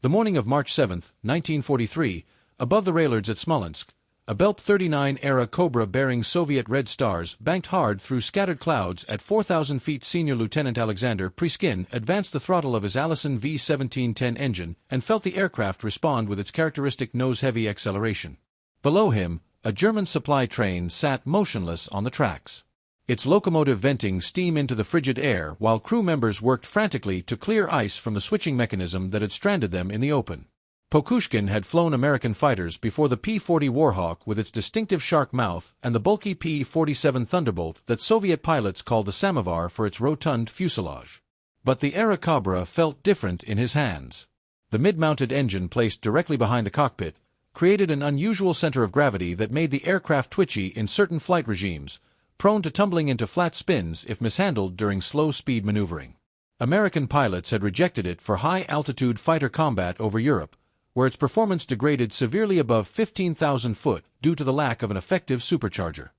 The morning of March 7, 1943, above the railyards at Smolensk, a Belp 39-era Cobra bearing Soviet red stars banked hard through scattered clouds at 4,000 feet. Senior Lieutenant Alexander Priskin advanced the throttle of his Allison V-1710 engine and felt the aircraft respond with its characteristic nose-heavy acceleration. Below him, a German supply train sat motionless on the tracks, its locomotive venting steam into the frigid air while crew members worked frantically to clear ice from the switching mechanism that had stranded them in the open. Pokushkin had flown American fighters before the P-40 Warhawk with its distinctive shark mouth and the bulky P-47 Thunderbolt that Soviet pilots called the Samovar for its rotund fuselage. But the Erich Cobra felt different in his hands. The mid-mounted engine placed directly behind the cockpit created an unusual center of gravity that made the aircraft twitchy in certain flight regimes, prone to tumbling into flat spins if mishandled during slow-speed maneuvering. American pilots had rejected it for high-altitude fighter combat over Europe, where its performance degraded severely above 15,000 foot due to the lack of an effective supercharger.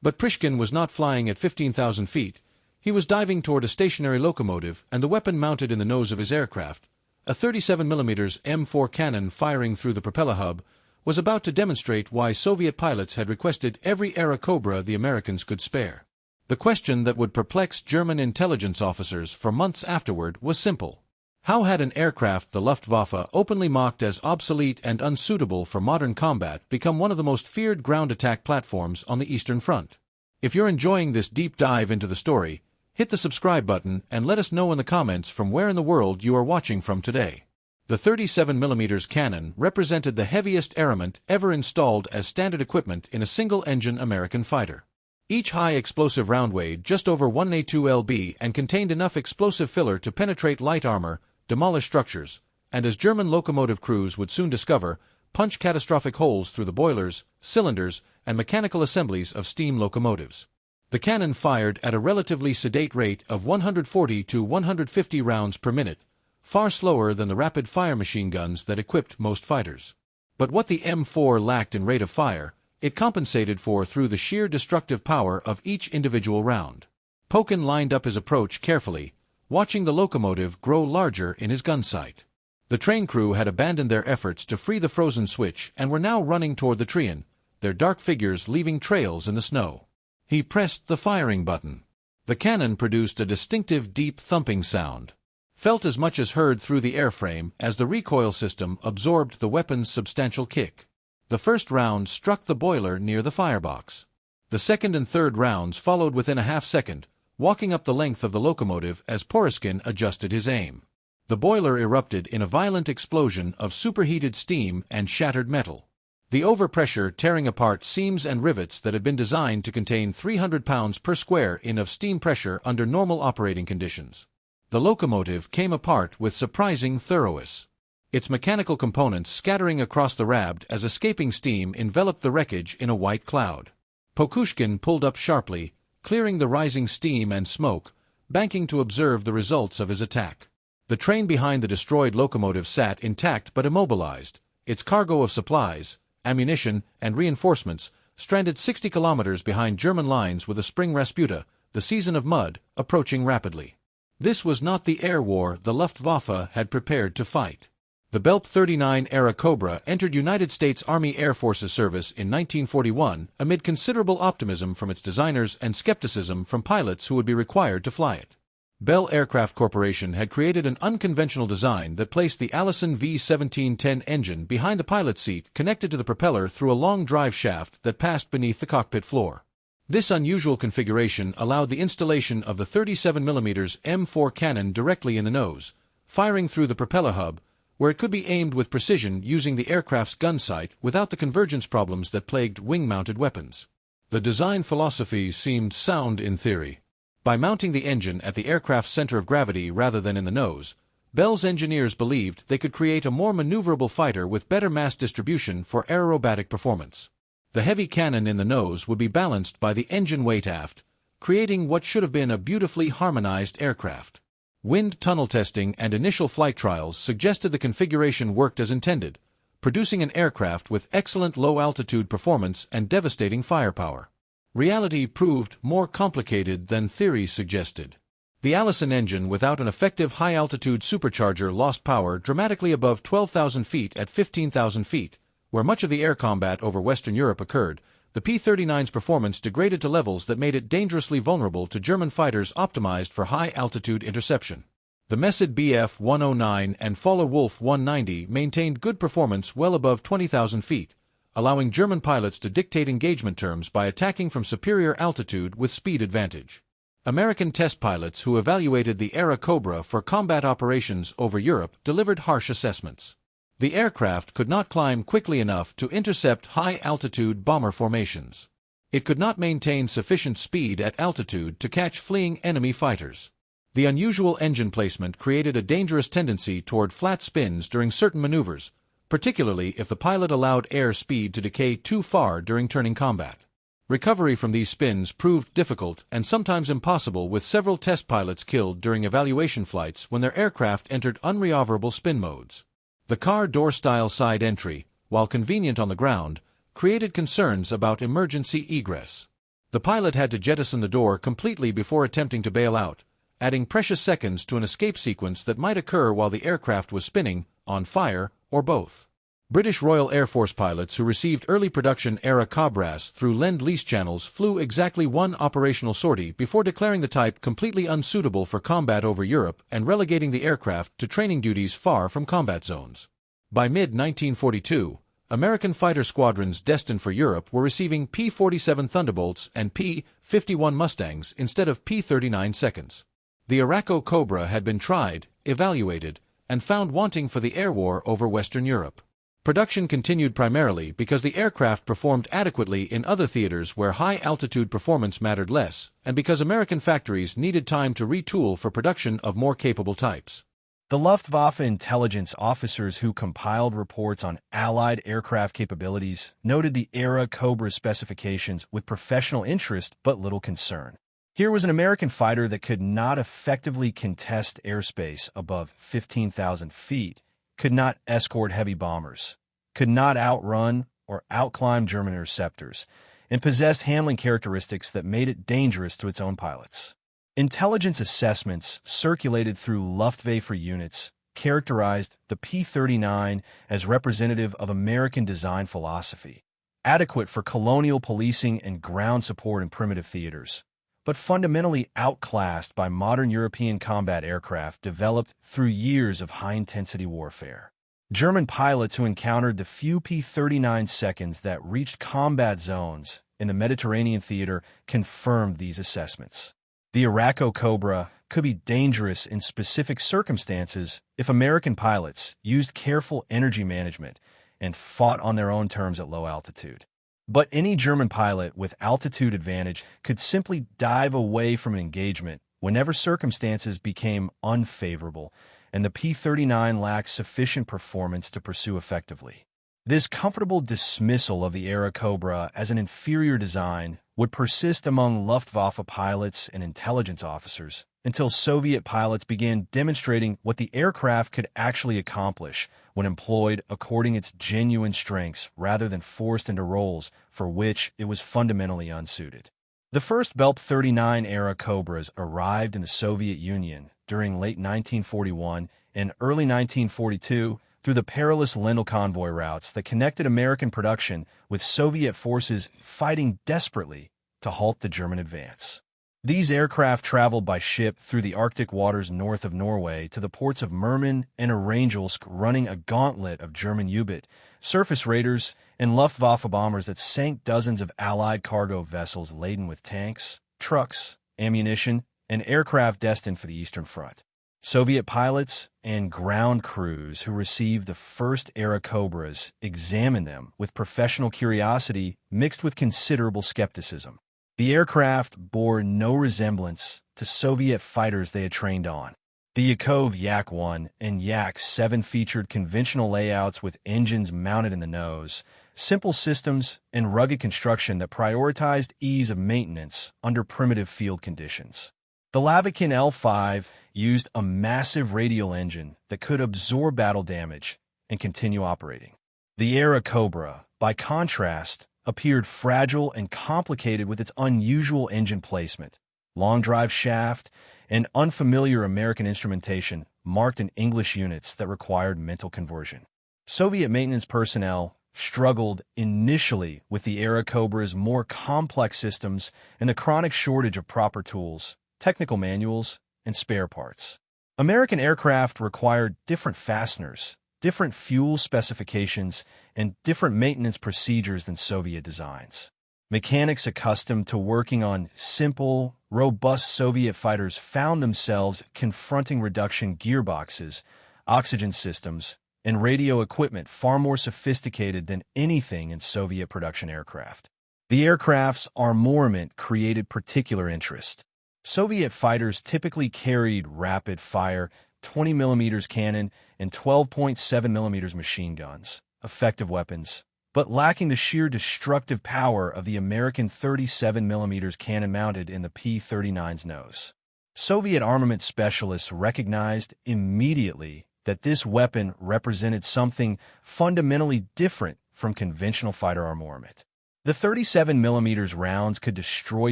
But Prishkin was not flying at 15,000 feet. He was diving toward a stationary locomotive and the weapon mounted in the nose of his aircraft, a 37mm M4 cannon firing through the propeller hub, was about to demonstrate why Soviet pilots had requested every era Cobra the Americans could spare. The question that would perplex German intelligence officers for months afterward was simple. How had an aircraft the Luftwaffe openly mocked as obsolete and unsuitable for modern combat become one of the most feared ground attack platforms on the Eastern Front? If you're enjoying this deep dive into the story, hit the subscribe button and let us know in the comments from where in the world you are watching from today. The 37mm cannon represented the heaviest armament ever installed as standard equipment in a single-engine American fighter. Each high-explosive round weighed just over 1.2 lb and contained enough explosive filler to penetrate light armor, demolish structures, and as German locomotive crews would soon discover, punch catastrophic holes through the boilers, cylinders, and mechanical assemblies of steam locomotives. The cannon fired at a relatively sedate rate of 140 to 150 rounds per minute, far slower than the rapid-fire machine guns that equipped most fighters. But what the M4 lacked in rate of fire, it compensated for through the sheer destructive power of each individual round. Pokin lined up his approach carefully, watching the locomotive grow larger in his gun sight. The train crew had abandoned their efforts to free the frozen switch and were now running toward the Trian, their dark figures leaving trails in the snow. He pressed the firing button. The cannon produced a distinctive deep thumping sound, felt as much as heard through the airframe as the recoil system absorbed the weapon's substantial kick. The first round struck the boiler near the firebox. The second and third rounds followed within a half second, walking up the length of the locomotive as Poriskin adjusted his aim. The boiler erupted in a violent explosion of superheated steam and shattered metal, the overpressure tearing apart seams and rivets that had been designed to contain 300 pounds per square inch of steam pressure under normal operating conditions. The locomotive came apart with surprising thoroughness, its mechanical components scattering across the raft as escaping steam enveloped the wreckage in a white cloud. Pokushkin pulled up sharply, clearing the rising steam and smoke, banking to observe the results of his attack. The train behind the destroyed locomotive sat intact but immobilized, its cargo of supplies, ammunition, and reinforcements stranded 60 kilometers behind German lines with a spring Rasputa, the season of mud, approaching rapidly. This was not the air war the Luftwaffe had prepared to fight. The Belp 39-era Cobra entered United States Army Air Forces service in 1941 amid considerable optimism from its designers and skepticism from pilots who would be required to fly it. Bell Aircraft Corporation had created an unconventional design that placed the Allison V-1710 engine behind the pilot's seat connected to the propeller through a long drive shaft that passed beneath the cockpit floor. This unusual configuration allowed the installation of the 37mm M4 cannon directly in the nose, firing through the propeller hub, where it could be aimed with precision using the aircraft's gun sight without the convergence problems that plagued wing-mounted weapons. The design philosophy seemed sound in theory. By mounting the engine at the aircraft's center of gravity rather than in the nose, Bell's engineers believed they could create a more maneuverable fighter with better mass distribution for aerobatic performance. The heavy cannon in the nose would be balanced by the engine weight aft, creating what should have been a beautifully harmonized aircraft. Wind tunnel testing and initial flight trials suggested the configuration worked as intended, producing an aircraft with excellent low-altitude performance and devastating firepower. Reality proved more complicated than theory suggested. The Allison engine without an effective high-altitude supercharger lost power dramatically above 12,000 feet at 15,000 feet, where much of the air combat over Western Europe occurred. The P-39's performance degraded to levels that made it dangerously vulnerable to German fighters optimized for high-altitude interception. The Messid Bf-109 and Fowler-Wolf 190 maintained good performance well above 20,000 feet, allowing German pilots to dictate engagement terms by attacking from superior altitude with speed advantage. American test pilots who evaluated the Era Cobra for combat operations over Europe delivered harsh assessments. The aircraft could not climb quickly enough to intercept high-altitude bomber formations. It could not maintain sufficient speed at altitude to catch fleeing enemy fighters. The unusual engine placement created a dangerous tendency toward flat spins during certain maneuvers, particularly if the pilot allowed air speed to decay too far during turning combat. Recovery from these spins proved difficult and sometimes impossible, with several test pilots killed during evaluation flights when their aircraft entered unrecoverable spin modes. The car door-style side entry, while convenient on the ground, created concerns about emergency egress. The pilot had to jettison the door completely before attempting to bail out, adding precious seconds to an escape sequence that might occur while the aircraft was spinning, on fire, or both. British Royal Air Force pilots who received early production Era Cobras through Lend-Lease channels flew exactly one operational sortie before declaring the type completely unsuitable for combat over Europe and relegating the aircraft to training duties far from combat zones. By mid-1942, American fighter squadrons destined for Europe were receiving P-47 Thunderbolts and P-51 Mustangs instead of P-39 seconds. The Araco Cobra had been tried, evaluated, and found wanting for the air war over Western Europe. Production continued primarily because the aircraft performed adequately in other theaters where high-altitude performance mattered less, and because American factories needed time to retool for production of more capable types. The Luftwaffe intelligence officers who compiled reports on Allied aircraft capabilities noted the Era Cobra specifications with professional interest but little concern. Here was an American fighter that could not effectively contest airspace above 15,000 feet, could not escort heavy bombers, could not outrun or outclimb German interceptors, and possessed handling characteristics that made it dangerous to its own pilots. Intelligence assessments circulated through Luftwaffe units characterized the P-39 as representative of American design philosophy, adequate for colonial policing and ground support in primitive theaters, but fundamentally outclassed by modern European combat aircraft developed through years of high-intensity warfare. German pilots who encountered the few P-39 seconds that reached combat zones in the Mediterranean theater confirmed these assessments. The Araco Cobra could be dangerous in specific circumstances if American pilots used careful energy management and fought on their own terms at low altitude. But any German pilot with altitude advantage could simply dive away from an engagement whenever circumstances became unfavorable and the P-39 lacked sufficient performance to pursue effectively. This comfortable dismissal of the Era Cobra as an inferior design would persist among Luftwaffe pilots and intelligence officers until Soviet pilots began demonstrating what the aircraft could actually accomplish when employed according its genuine strengths rather than forced into roles for which it was fundamentally unsuited. The first Belp 39 Era Cobras arrived in the Soviet Union during late 1941 and early 1942 through the perilous Lendl convoy routes that connected American production with Soviet forces fighting desperately to halt the German advance. These aircraft traveled by ship through the Arctic waters north of Norway to the ports of Murman and Archangelsk, running a gauntlet of German U-boat, surface raiders, and Luftwaffe bombers that sank dozens of Allied cargo vessels laden with tanks, trucks, ammunition, and aircraft destined for the Eastern Front. Soviet pilots and ground crews who received the first Era Cobras examined them with professional curiosity mixed with considerable skepticism. The aircraft bore no resemblance to Soviet fighters they had trained on. The Yakov Yak-1 and Yak-7 featured conventional layouts with engines mounted in the nose, simple systems, and rugged construction that prioritized ease of maintenance under primitive field conditions. The Lavokin L-5 used a massive radial engine that could absorb battle damage and continue operating. The Era Cobra, by contrast, appeared fragile and complicated with its unusual engine placement, long drive shaft, and unfamiliar American instrumentation marked in English units that required mental conversion. Soviet maintenance personnel struggled initially with the Era Cobra's more complex systems and the chronic shortage of proper tools, technical manuals, and spare parts. American aircraft required different fasteners, different fuel specifications, and different maintenance procedures than Soviet designs. Mechanics accustomed to working on simple, robust Soviet fighters found themselves confronting reduction gearboxes, oxygen systems, and radio equipment far more sophisticated than anything in Soviet production aircraft. The aircraft's armament created particular interest. Soviet fighters typically carried rapid-fire 20mm cannon and 12.7mm machine guns, effective weapons, but lacking the sheer destructive power of the American 37mm cannon mounted in the P-39's nose. Soviet armament specialists recognized immediately that this weapon represented something fundamentally different from conventional fighter armament. The 37mm rounds could destroy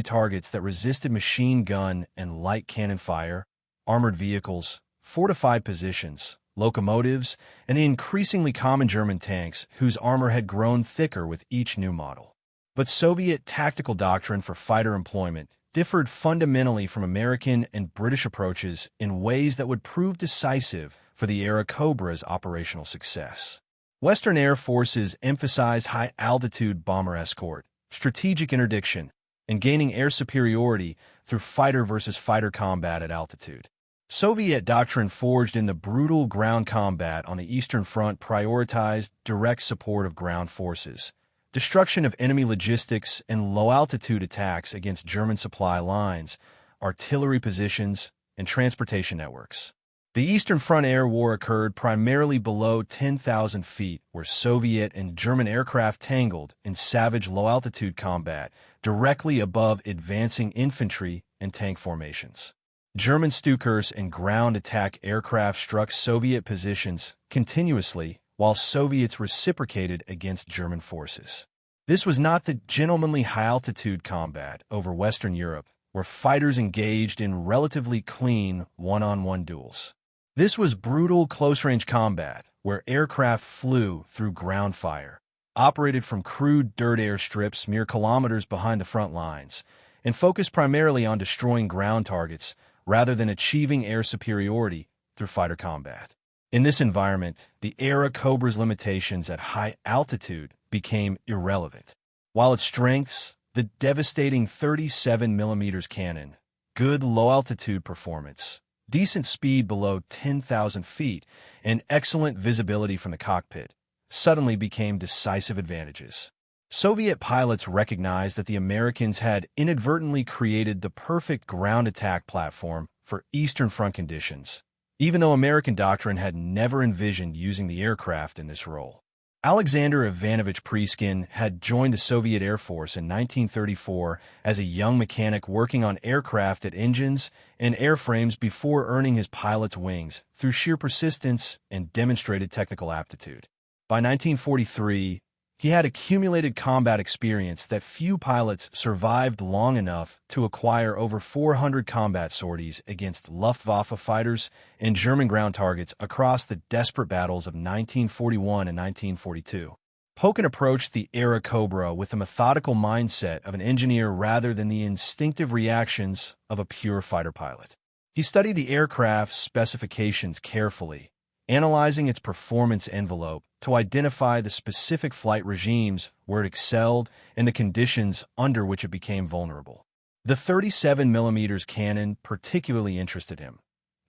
targets that resisted machine gun and light cannon fire, armored vehicles, fortified positions, locomotives, and the increasingly common German tanks whose armor had grown thicker with each new model. But Soviet tactical doctrine for fighter employment differed fundamentally from American and British approaches in ways that would prove decisive for the Era Cobra's operational success. Western air forces emphasized high-altitude bomber escort, strategic interdiction, and gaining air superiority through fighter-versus-fighter combat at altitude. Soviet doctrine forged in the brutal ground combat on the Eastern Front prioritized direct support of ground forces, destruction of enemy logistics, and low-altitude attacks against German supply lines, artillery positions, and transportation networks. The Eastern Front air war occurred primarily below 10,000 feet, where Soviet and German aircraft tangled in savage low-altitude combat directly above advancing infantry and tank formations. German Stukas and ground attack aircraft struck Soviet positions continuously, while Soviets reciprocated against German forces. This was not the gentlemanly high-altitude combat over Western Europe, where fighters engaged in relatively clean one-on-one duels. This was brutal close-range combat, where aircraft flew through ground fire, operated from crude dirt airstrips mere kilometers behind the front lines, and focused primarily on destroying ground targets rather than achieving air superiority through fighter combat. In this environment, the Era Cobra's limitations at high altitude became irrelevant. While its strengths, the devastating 37mm cannon, good low-altitude performance, decent speed below 10,000 feet, and excellent visibility from the cockpit, suddenly became decisive advantages. Soviet pilots recognized that the Americans had inadvertently created the perfect ground attack platform for Eastern Front conditions, even though American doctrine had never envisioned using the aircraft in this role. Alexander Ivanovich Priskin had joined the Soviet Air Force in 1934 as a young mechanic working on aircraft at engines and airframes before earning his pilot's wings through sheer persistence and demonstrated technical aptitude. By 1943, he had accumulated combat experience that few pilots survived long enough to acquire over 400 combat sorties against Luftwaffe fighters and German ground targets across the desperate battles of 1941 and 1942. Pokin approached the Era Cobra with the methodical mindset of an engineer rather than the instinctive reactions of a pure fighter pilot. He studied the aircraft's specifications carefully, analyzing its performance envelope to identify the specific flight regimes where it excelled and the conditions under which it became vulnerable. The 37mm cannon particularly interested him,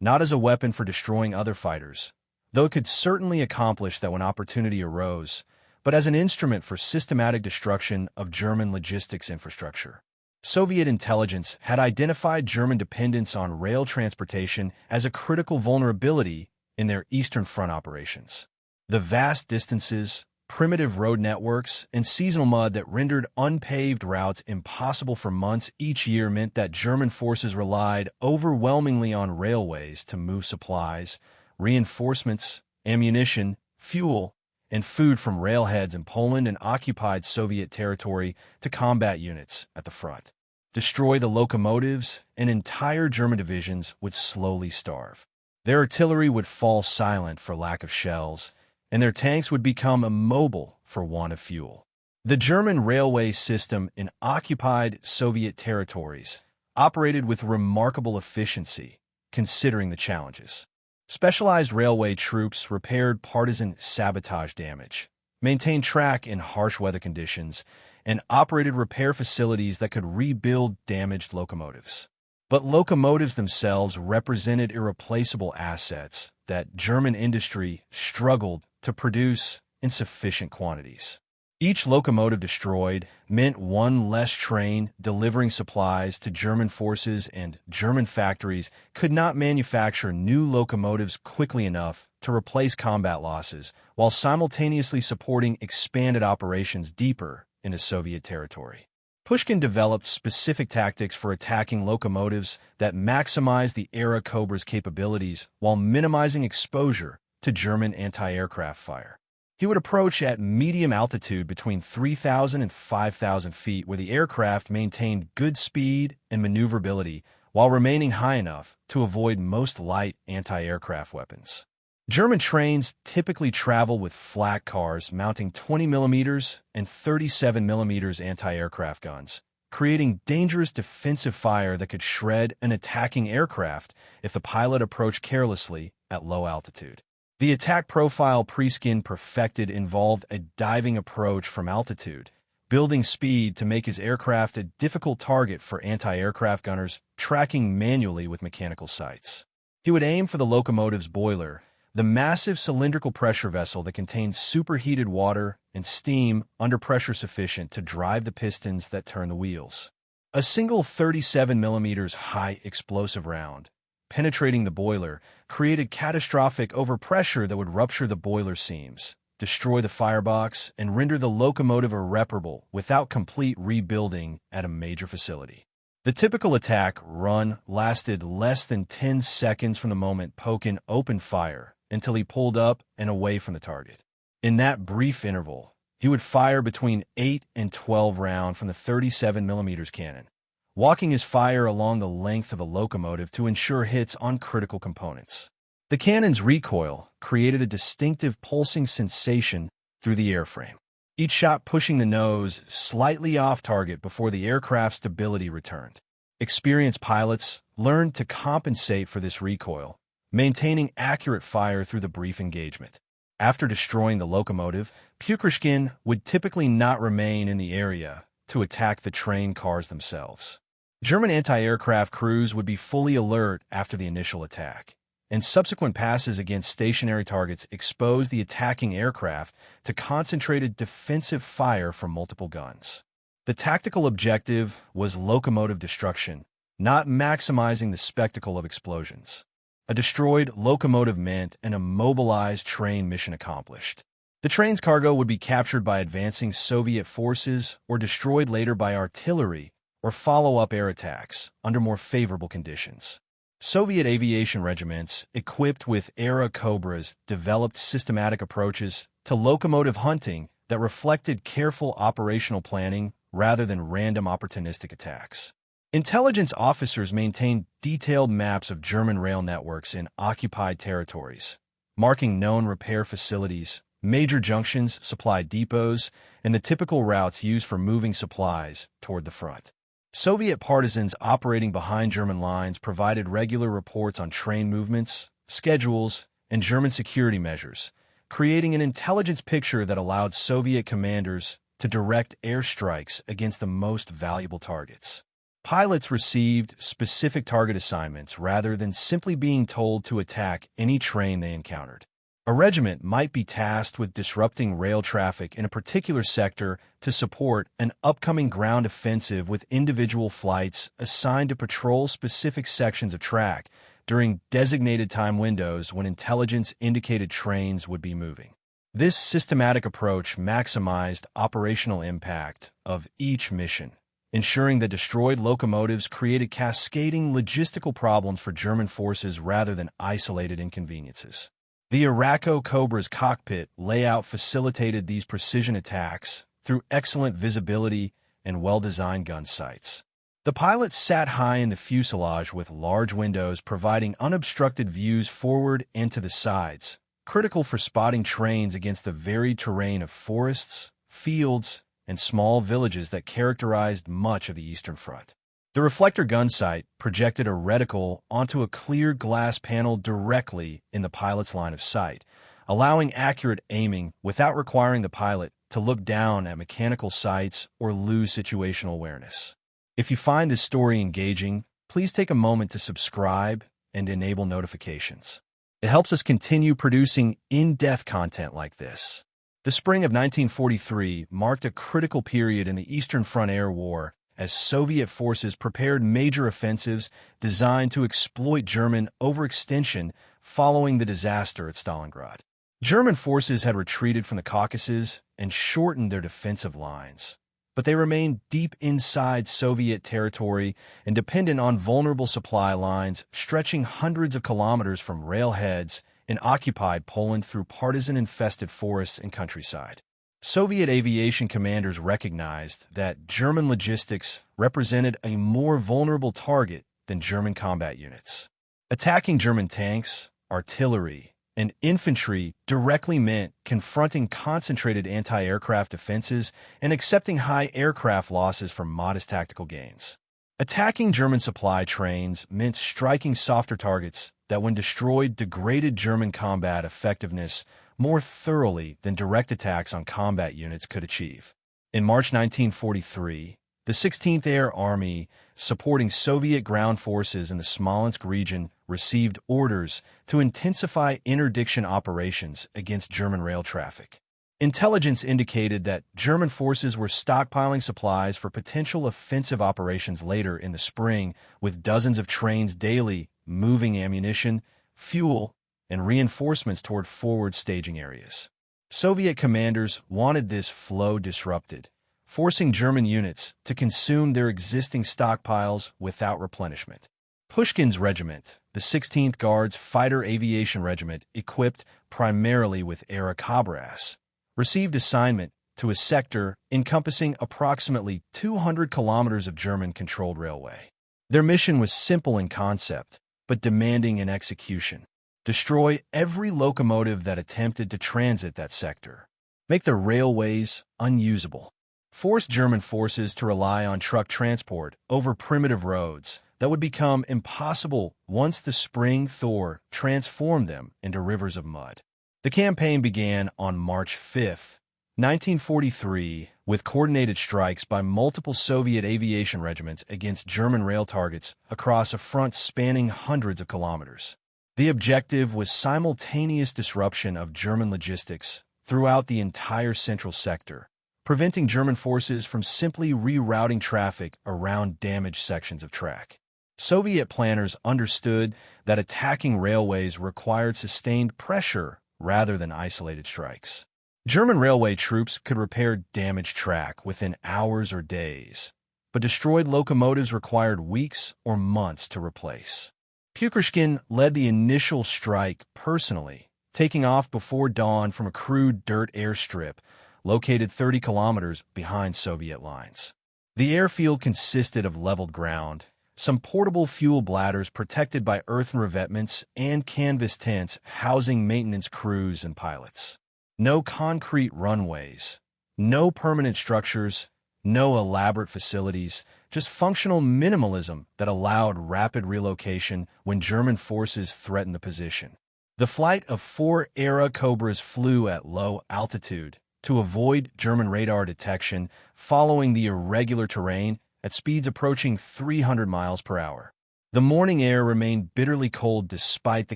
not as a weapon for destroying other fighters, though it could certainly accomplish that when opportunity arose, but as an instrument for systematic destruction of German logistics infrastructure. Soviet intelligence had identified German dependence on rail transportation as a critical vulnerability in their Eastern Front operations. The vast distances, primitive road networks, and seasonal mud that rendered unpaved routes impossible for months each year meant that German forces relied overwhelmingly on railways to move supplies, reinforcements, ammunition, fuel, and food from railheads in Poland and occupied Soviet territory to combat units at the front. destroy the locomotives, and entire German divisions would slowly starve. Their artillery would fall silent for lack of shells, and their tanks would become immobile for want of fuel. The German railway system in occupied Soviet territories operated with remarkable efficiency, considering the challenges. Specialized railway troops repaired partisan sabotage damage, maintained track in harsh weather conditions, and operated repair facilities that could rebuild damaged locomotives. But locomotives themselves represented irreplaceable assets that German industry struggled to produce in sufficient quantities. Each locomotive destroyed meant one less train delivering supplies to German forces, and German factories could not manufacture new locomotives quickly enough to replace combat losses while simultaneously supporting expanded operations deeper into Soviet territory. Pushkin developed specific tactics for attacking locomotives that maximized the Erich Cobra's capabilities while minimizing exposure to German anti-aircraft fire. He would approach at medium altitude between 3,000 and 5,000 feet, where the aircraft maintained good speed and maneuverability while remaining high enough to avoid most light anti-aircraft weapons. German trains typically travel with flak cars mounting 20mm and 37mm anti-aircraft guns, creating dangerous defensive fire that could shred an attacking aircraft if the pilot approached carelessly at low altitude. The attack profile Pushkin perfected involved a diving approach from altitude, building speed to make his aircraft a difficult target for anti-aircraft gunners tracking manually with mechanical sights. He would aim for the locomotive's boiler, the massive cylindrical pressure vessel that contains superheated water and steam under pressure sufficient to drive the pistons that turn the wheels. A single 37mm high explosive round, penetrating the boiler, created catastrophic overpressure that would rupture the boiler seams, destroy the firebox, and render the locomotive irreparable without complete rebuilding at a major facility. The typical attack run lasted less than 10 seconds from the moment Pushkin opened fire until he pulled up and away from the target. In that brief interval, he would fire between 8 and 12 rounds from the 37mm cannon, walking his fire along the length of the locomotive to ensure hits on critical components. The cannon's recoil created a distinctive pulsing sensation through the airframe, each shot pushing the nose slightly off target before the aircraft's stability returned. Experienced pilots learned to compensate for this recoil, maintaining accurate fire through the brief engagement. After destroying the locomotive, Pushkin would typically not remain in the area to attack the train cars themselves. German anti-aircraft crews would be fully alert after the initial attack, and subsequent passes against stationary targets exposed the attacking aircraft to concentrated defensive fire from multiple guns. The tactical objective was locomotive destruction, not maximizing the spectacle of explosions. A destroyed locomotive meant an immobilized train mission accomplished. The train's cargo would be captured by advancing Soviet forces or destroyed later by artillery or follow-up air attacks under more favorable conditions. Soviet aviation regiments equipped with Erich Cobras developed systematic approaches to locomotive hunting that reflected careful operational planning rather than random opportunistic attacks. Intelligence officers maintained detailed maps of German rail networks in occupied territories, marking known repair facilities, major junctions, supply depots, and the typical routes used for moving supplies toward the front. Soviet partisans operating behind German lines provided regular reports on train movements, schedules, and German security measures, creating an intelligence picture that allowed Soviet commanders to direct airstrikes against the most valuable targets. Pilots received specific target assignments rather than simply being told to attack any train they encountered. A regiment might be tasked with disrupting rail traffic in a particular sector to support an upcoming ground offensive, with individual flights assigned to patrol specific sections of track during designated time windows when intelligence indicated trains would be moving. This systematic approach maximized operational impact of each mission, ensuring that destroyed locomotives created cascading logistical problems for German forces rather than isolated inconveniences. The Erich Cobra's cockpit layout facilitated these precision attacks through excellent visibility and well-designed gun sights. The pilots sat high in the fuselage with large windows providing unobstructed views forward and to the sides, critical for spotting trains against the varied terrain of forests, fields, and small villages that characterized much of the Eastern Front. The reflector gun sight projected a reticle onto a clear glass panel directly in the pilot's line of sight, allowing accurate aiming without requiring the pilot to look down at mechanical sights or lose situational awareness. If you find this story engaging, please take a moment to subscribe and enable notifications. It helps us continue producing in-depth content like this. The spring of 1943 marked a critical period in the Eastern Front Air War as Soviet forces prepared major offensives designed to exploit German overextension following the disaster at Stalingrad. German forces had retreated from the Caucasus and shortened their defensive lines, but they remained deep inside Soviet territory and dependent on vulnerable supply lines stretching hundreds of kilometers from railheads in occupied Poland through partisan-infested forests and countryside. Soviet aviation commanders recognized that German logistics represented a more vulnerable target than German combat units. Attacking German tanks, artillery, and infantry directly meant confronting concentrated anti-aircraft defenses and accepting high aircraft losses for modest tactical gains. Attacking German supply trains meant striking softer targets that, when destroyed, degraded German combat effectiveness more thoroughly than direct attacks on combat units could achieve. In March 1943, the 16th Air Army, supporting Soviet ground forces in the Smolensk region, received orders to intensify interdiction operations against German rail traffic. Intelligence indicated that German forces were stockpiling supplies for potential offensive operations later in the spring, with dozens of trains daily moving ammunition, fuel, and reinforcements toward forward staging areas. Soviet commanders wanted this flow disrupted, forcing German units to consume their existing stockpiles without replenishment. Pushkin's regiment, the 16th Guards Fighter Aviation Regiment, equipped primarily with Erich Hartmann, received assignment to a sector encompassing approximately 200 kilometers of German-controlled railway. Their mission was simple in concept, but demanding in execution. Destroy every locomotive that attempted to transit that sector. Make the railways unusable. Force German forces to rely on truck transport over primitive roads that would become impossible once the spring thaw transformed them into rivers of mud. The campaign began on March 5, 1943, with coordinated strikes by multiple Soviet aviation regiments against German rail targets across a front spanning hundreds of kilometers. The objective was simultaneous disruption of German logistics throughout the entire central sector, preventing German forces from simply rerouting traffic around damaged sections of track. Soviet planners understood that attacking railways required sustained pressure rather than isolated strikes. German railway troops could repair damaged track within hours or days, but destroyed locomotives required weeks or months to replace. Pushkin led the initial strike personally, taking off before dawn from a crude dirt airstrip located 30 kilometers behind Soviet lines. The airfield consisted of leveled ground, some portable fuel bladders protected by earthen revetments, and canvas tents housing maintenance crews and pilots. No concrete runways, no permanent structures, no elaborate facilities, just functional minimalism that allowed rapid relocation when German forces threatened the position. The flight of 4 Era Cobras flew at low altitude to avoid German radar detection following the irregular terrain at speeds approaching 300 miles per hour. The morning air remained bitterly cold despite the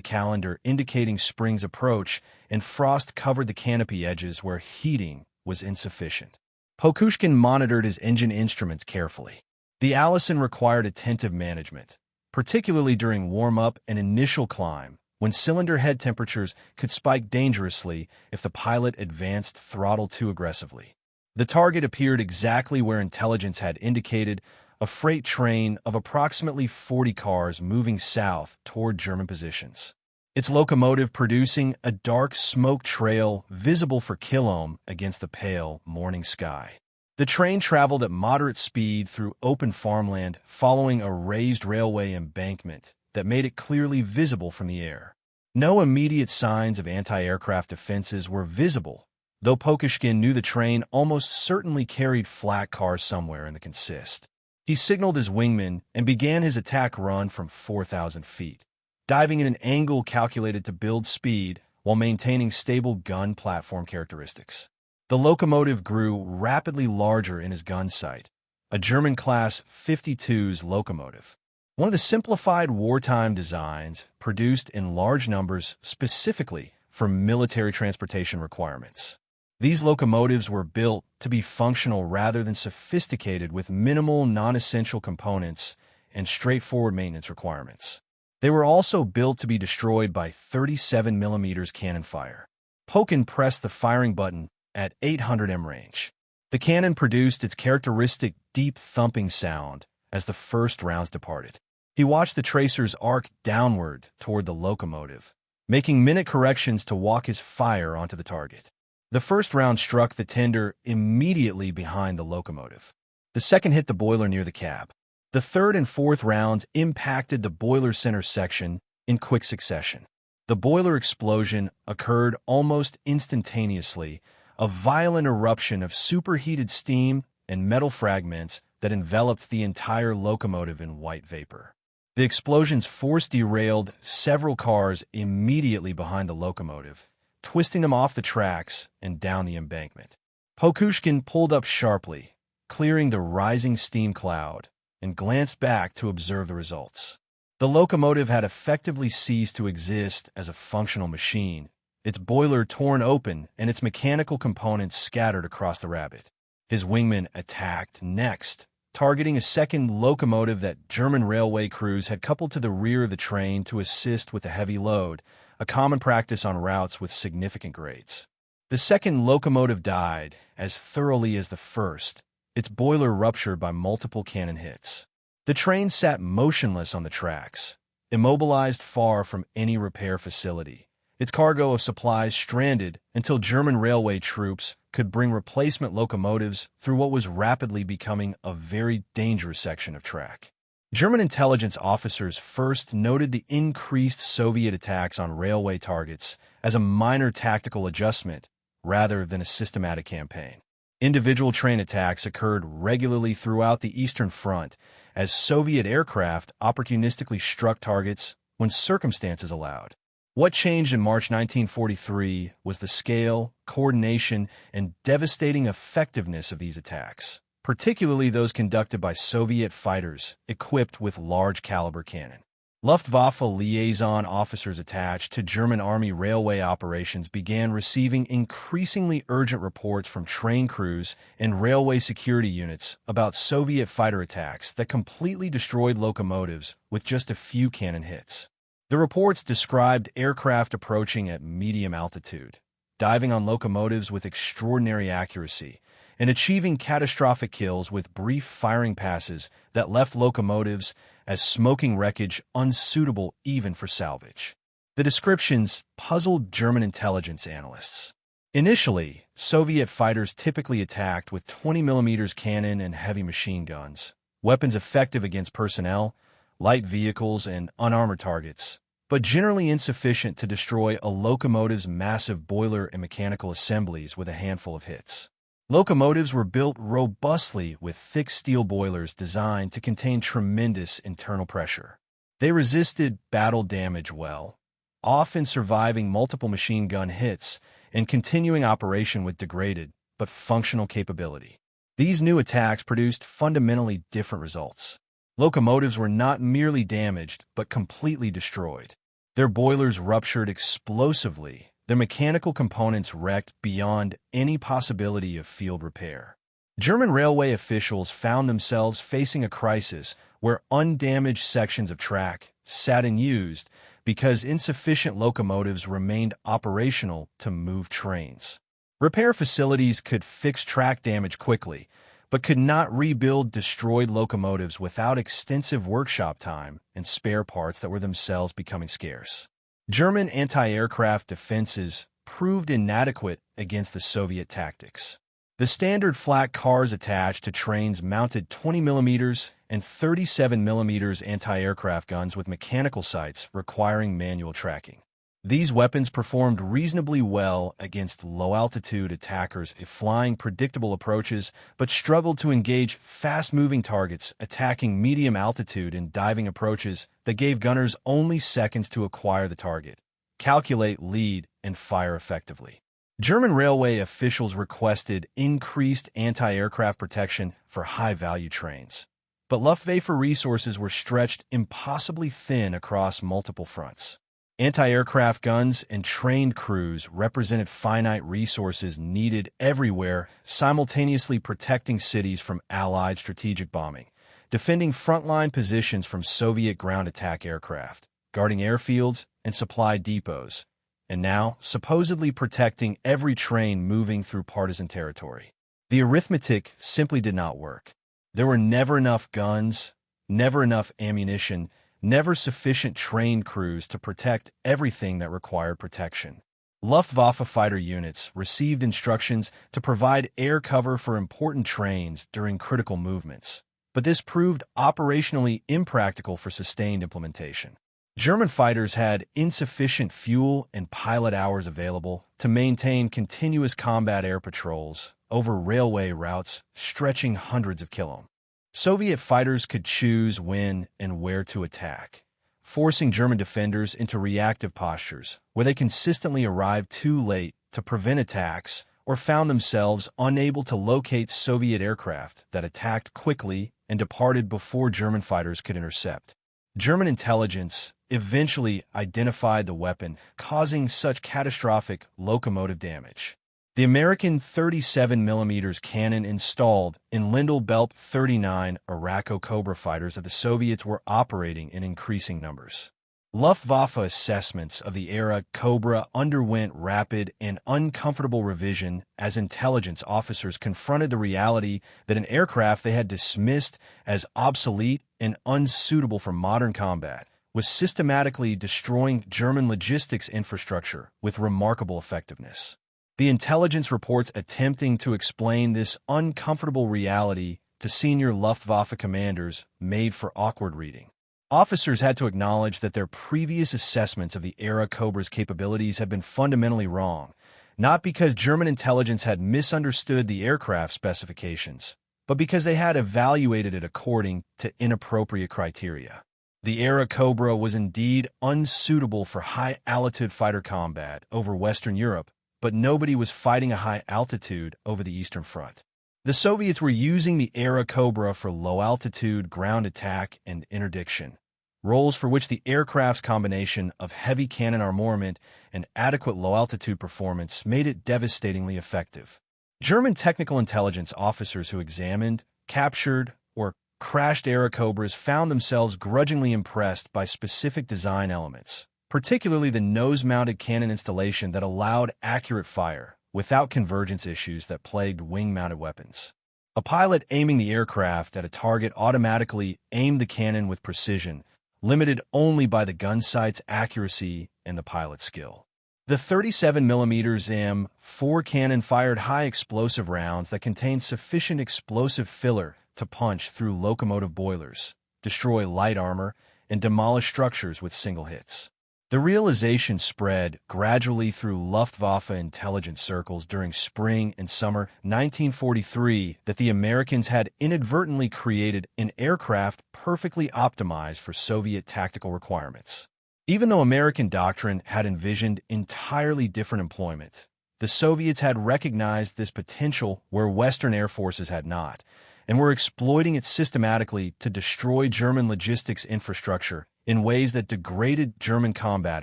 calendar indicating spring's approach, and frost covered the canopy edges where heating was insufficient. Pushkin monitored his engine instruments carefully. The Allison required attentive management, particularly during warm-up and initial climb, when cylinder head temperatures could spike dangerously if the pilot advanced throttle too aggressively. The target appeared exactly where intelligence had indicated, a freight train of approximately 40 cars moving south toward German positions. Its locomotive producing a dark smoke trail visible for kilometers against the pale morning sky. The train traveled at moderate speed through open farmland, following a raised railway embankment that made it clearly visible from the air. No immediate signs of anti-aircraft defenses were visible, though Pokushkin knew the train almost certainly carried flak cars somewhere in the consist. He signaled his wingman and began his attack run from 4,000 feet, diving at an angle calculated to build speed while maintaining stable gun platform characteristics. The locomotive grew rapidly larger in his gun sight, a German Class 52's locomotive. One of the simplified wartime designs produced in large numbers specifically for military transportation requirements. These locomotives were built to be functional rather than sophisticated, with minimal non-essential components and straightforward maintenance requirements. They were also built to be destroyed by 37mm cannon fire. Pokin pressed the firing button at 800 m range. The cannon produced its characteristic deep thumping sound as the first rounds departed. He watched the tracers arc downward toward the locomotive, making minute corrections to walk his fire onto the target. The first round struck the tender immediately behind the locomotive. The second hit the boiler near the cab. The third and fourth rounds impacted the boiler center section in quick succession. The boiler explosion occurred almost instantaneously, a violent eruption of superheated steam and metal fragments that enveloped the entire locomotive in white vapor. The explosion's force derailed several cars immediately behind the locomotive, twisting them off the tracks and down the embankment. Pokushkin pulled up sharply, clearing the rising steam cloud, and glanced back to observe the results. The locomotive had effectively ceased to exist as a functional machine, its boiler torn open and its mechanical components scattered across the rabbit. His wingman attacked next, targeting a second locomotive that German railway crews had coupled to the rear of the train to assist with a heavy load, a common practice on routes with significant grades. The second locomotive died as thoroughly as the first, its boiler ruptured by multiple cannon hits. The train sat motionless on the tracks, immobilized far from any repair facility, its cargo of supplies stranded until German railway troops could bring replacement locomotives through what was rapidly becoming a very dangerous section of track. German intelligence officers first noted the increased Soviet attacks on railway targets as a minor tactical adjustment rather than a systematic campaign. Individual train attacks occurred regularly throughout the Eastern Front as Soviet aircraft opportunistically struck targets when circumstances allowed. What changed in March 1943 was the scale, coordination, and devastating effectiveness of these attacks, particularly those conducted by Soviet fighters equipped with large-caliber cannon. Luftwaffe liaison officers attached to German Army railway operations began receiving increasingly urgent reports from train crews and railway security units about Soviet fighter attacks that completely destroyed locomotives with just a few cannon hits. The reports described aircraft approaching at medium altitude, diving on locomotives with extraordinary accuracy, and achieving catastrophic kills with brief firing passes that left locomotives as smoking wreckage unsuitable even for salvage. The descriptions puzzled German intelligence analysts. Initially, Soviet fighters typically attacked with 20mm cannon and heavy machine guns, weapons effective against personnel, light vehicles, and unarmored targets, but generally insufficient to destroy a locomotive's massive boiler and mechanical assemblies with a handful of hits. Locomotives were built robustly with thick steel boilers designed to contain tremendous internal pressure. They resisted battle damage well, often surviving multiple machine gun hits and continuing operation with degraded but functional capability. These new attacks produced fundamentally different results. Locomotives were not merely damaged, but completely destroyed. Their boilers ruptured explosively, their mechanical components wrecked beyond any possibility of field repair. German railway officials found themselves facing a crisis where undamaged sections of track sat unused because insufficient locomotives remained operational to move trains. Repair facilities could fix track damage quickly, but could not rebuild destroyed locomotives without extensive workshop time and spare parts that were themselves becoming scarce. German anti-aircraft defenses proved inadequate against the Soviet tactics. The standard flak cars attached to trains mounted 20mm and 37mm anti-aircraft guns with mechanical sights requiring manual tracking. These weapons performed reasonably well against low-altitude attackers if flying predictable approaches, but struggled to engage fast-moving targets attacking medium-altitude and diving approaches that gave gunners only seconds to acquire the target, calculate lead, and fire effectively. German railway officials requested increased anti-aircraft protection for high-value trains. But Luftwaffe resources were stretched impossibly thin across multiple fronts. Anti-aircraft guns and trained crews represented finite resources needed everywhere, simultaneously protecting cities from Allied strategic bombing, defending frontline positions from Soviet ground attack aircraft, guarding airfields and supply depots, and now supposedly protecting every train moving through partisan territory. The arithmetic simply did not work. There were never enough guns, never enough ammunition, never sufficient trained crews to protect everything that required protection. Luftwaffe fighter units received instructions to provide air cover for important trains during critical movements, but this proved operationally impractical for sustained implementation. German fighters had insufficient fuel and pilot hours available to maintain continuous combat air patrols over railway routes stretching hundreds of kilometers. Soviet fighters could choose when and where to attack, forcing German defenders into reactive postures where they consistently arrived too late to prevent attacks or found themselves unable to locate Soviet aircraft that attacked quickly and departed before German fighters could intercept. German intelligence eventually identified the weapon, causing such catastrophic locomotive damage. The American 37mm cannon installed in Lindel Belt 39 Arakko Cobra fighters of the Soviets were operating in increasing numbers. Luftwaffe assessments of the era Cobra underwent rapid and uncomfortable revision as intelligence officers confronted the reality that an aircraft they had dismissed as obsolete and unsuitable for modern combat was systematically destroying German logistics infrastructure with remarkable effectiveness. The intelligence reports attempting to explain this uncomfortable reality to senior Luftwaffe commanders made for awkward reading. Officers had to acknowledge that their previous assessments of the era Cobra's capabilities had been fundamentally wrong, not because German intelligence had misunderstood the aircraft specifications, but because they had evaluated it according to inappropriate criteria. The era Cobra was indeed unsuitable for high-altitude fighter combat over Western Europe, but nobody was fighting a high altitude over the Eastern Front. The Soviets were using the era Cobra for low-altitude ground attack and interdiction, roles for which the aircraft's combination of heavy cannon armament and adequate low-altitude performance made it devastatingly effective. German technical intelligence officers who examined, captured, or crashed era Cobras found themselves grudgingly impressed by specific design elements, particularly the nose-mounted cannon installation that allowed accurate fire without convergence issues that plagued wing-mounted weapons. A pilot aiming the aircraft at a target automatically aimed the cannon with precision, limited only by the gun sight's accuracy and the pilot's skill. The 37mm M4 cannon fired high-explosive rounds that contained sufficient explosive filler to punch through locomotive boilers, destroy light armor, and demolish structures with single hits. The realization spread gradually through Luftwaffe intelligence circles during spring and summer 1943 that the Americans had inadvertently created an aircraft perfectly optimized for Soviet tactical requirements. Even though American doctrine had envisioned entirely different employment, the Soviets had recognized this potential where Western air forces had not, and were exploiting it systematically to destroy German logistics infrastructure in ways that degraded German combat